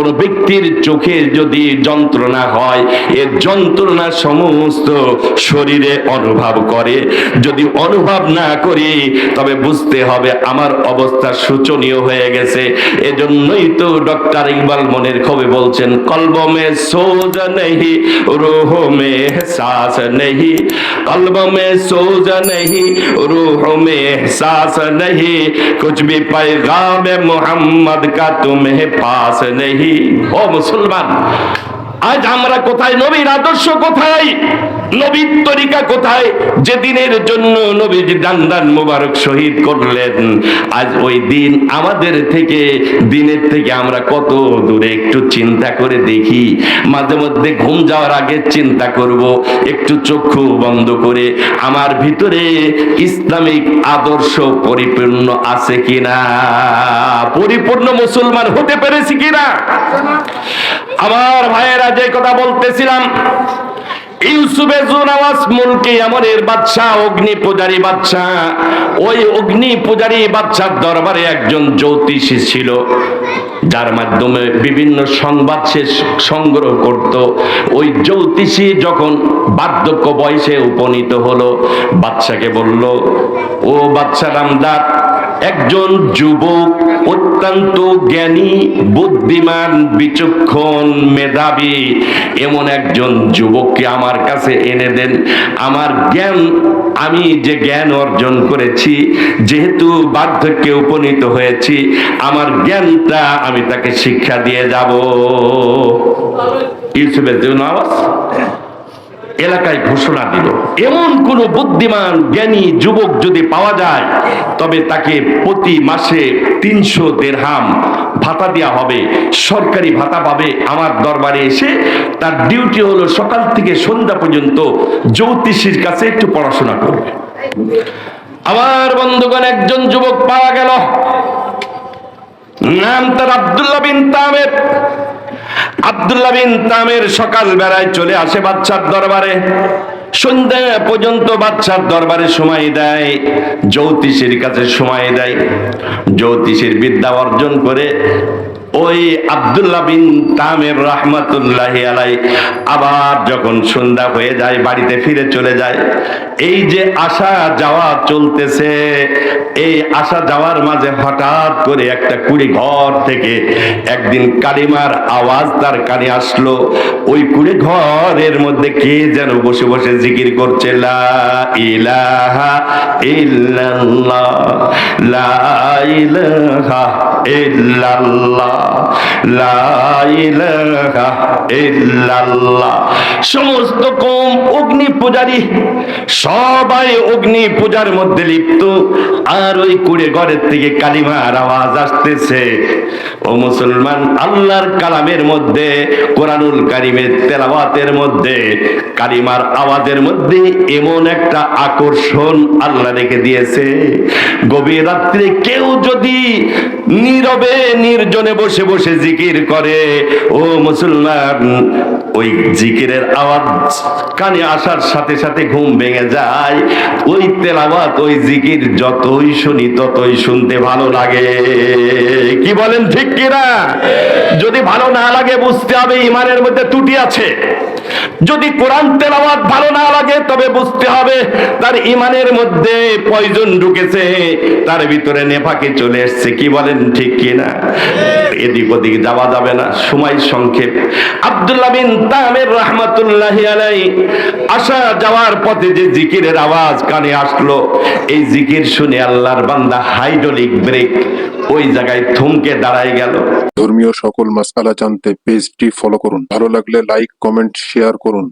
কোন ব্যক্তির চোখে যদি যন্ত্রণা হয়, এর যন্ত্রণা সমস্ত শরীরে অনুভব করে। যদি অনুভব না করি তবে বুঝতে হবে আমার অবস্থা শোচনীয় হয়ে গেছে। এজন্যই তো ডক্টর ইকবাল মনের কবি বলছেন, কলব মে সোজ নেহি রূহ মে এহসাস নেহি, কলব মে সোজ নেহি রূহ মে এহসাস নেহি, কুছ ভি पैगाम मोहम्मद का तुम्हें पास नहीं। ও মুসলমান, আজ আমরা কোথায়? নবীর আদর্শ কোথায়? নবীর তরিকা কোথায়? যে দিনের জন্য নবীজি দান মোবারক শহীদ করলেন, আজ ওই দিন আমাদের থেকে, দিনের থেকে আমরা কত দূরে একটু চিন্তা করে দেখি। মাঝে মধ্যে ঘুম যাওয়ার আগে চিন্তা করব, একটু চক্ষু বন্ধ করে আমার ভিতরে ইসলামিক আদর্শ পরিপূর্ণ আছে কিনা, পরিপূর্ণ মুসলমান হতে পেরেছি কিনা। আমার ভাইয়েরা, যে কথা বলতেছিলাম, ইউসুফে জুনাওয়াস মুলকে আমরের বাদশা, অগ্নি পূজারী বাদশা। ওই অগ্নি পূজারী বাদশার দরবারে একজন জ্যোতিষী ছিল, যার মাধ্যমে বিভিন্ন সংবাদ সে সংগ্রহ করত। ওই জ্যোতিষী যখন বার্ধক্য বয়সে উপনীত হলো, বাদশাকে বলল, ও বাদশা নামদার, একজন যুবক অত্যন্ত জ্ঞানী, বুদ্ধিমান, বিচক্ষণ, মেধাবী, এমন একজন যুবককে আমার কাছে এনে দেন। আমার জ্ঞান, আমি যে জ্ঞান অর্জন করেছি, যেহেতু বার্ধক্যে উপনীত হয়েছি, আমার জ্ঞানটা আমি তাকে শিক্ষা দিয়ে যাব। ইউসুফের জুনাওয়াস এলাকায় ঘোষণা দিল, এমন কোন বুদ্ধিমান জ্ঞানী যুবক যদি পাওয়া যায় তবে তাকে প্রতি মাসে 300 দিরহাম ভাতা দেওয়া হবে, সরকারি ভাতা পাবে। আমার দরবারে এসে তার ডিউটি হলো সকাল থেকে সন্ধ্যা পর্যন্ত জ্যোতিষীর কাছে একটু পড়াশোনা করবে। আমার বন্ধুগণ, একজন যুবক পাওয়া গেল, নাম তার আব্দুল্লাহ বিন তামের। আব্দুল্লাহ বিন তামের সকাল বেলায় চলে আসে বাদশার দরবারে, সন্ধ্যা পর্যন্ত বাদশার দরবারে সময় দেয়, জ্যোতিষীর কাছে সময় দেয়, জ্যোতিষীর বিদ্যা অর্জন করে ওই আব্দুল্লাহ বিন তামের রাহমাতুল্লাহি আলাইহি আবার যখন সন্ধ্যা হয়ে যায় বাড়িতে ফিরে চলে যায়। এই যে আসা যাওয়া চলতেছে, এই আসা যাওয়ার মাঝে হঠাৎ করে একটা কুড়ি ঘর থেকে একদিন কালিমার আওয়াজ তার কানে আসলো। ওই কুড়ি ঘরের মধ্যে কে যেন বসে বসে জিকির করছে, লা ইলাহা ইল্লাল্লাহ, লা ইলাহা ইল্লাল্লাহ, লা ইলাহা ইল্লাল্লাহ। সমস্ত কওম অগ্নি পূজারী, সবাই অগ্নি পূজার মধ্যে লিপ্ত, আর ওই কুড়ে ঘরের থেকে কালিমার আওয়াজ আসতেছে। ও মুসলমান, আল্লাহর কালামের মধ্যে, কোরআনুল কারীমের তেলাওয়াতের মধ্যে, কালিমার আওয়াজের মধ্যে এমন একটা আকর্ষণ আল্লাহ রেখে দিয়েছে। গভীর রাত্রে কেউ যদি নীরবে নির্জনে বসে বসে জিকির করে, ও মুসলমান, ওই জিকিরের আওয়াজ কানে আসার সাথে সাথে ঘুম ভেঙে যায়। ওই তেলাওয়াত, ওই জিকির যতই শুনি ততই শুনতে ভালো লাগে। কি বলেন, ঠিক কিনা? যদি ভালো না লাগে বুঝতে হবে ঈমানের মধ্যে ত্রুটি আছে। যদি কোরআন তেলাওয়াত ভালো না লাগে তবে বুঝতে হবে তার ঈমানের মধ্যে পয়জন ঢুকেছে, তার ভিতরে নেফাকি চলে এসেছে। কি বলেন, ঠিক কিনা? এদিক ওদিক যাওয়া যাবে না, সময় সংক্ষেপ। আব্দুল্লাহ বিন তামের রাহমাতুল্লাহি আলাইহি আসা যাওয়ার পথে যে জিকিরের আওয়াজ কানে আসলো, এই জিকির শুনে আল্লাহর বান্দা হাইড্রোলিক ব্রেক ওই জায়গায় থমকে দাঁড়ায় গেল। ধর্মীয় সকল মাসআলা জানতে পেজটি ফলো করুন। ভালো লাগলে লাইক, কমেন্ট, শেয়ার করুন।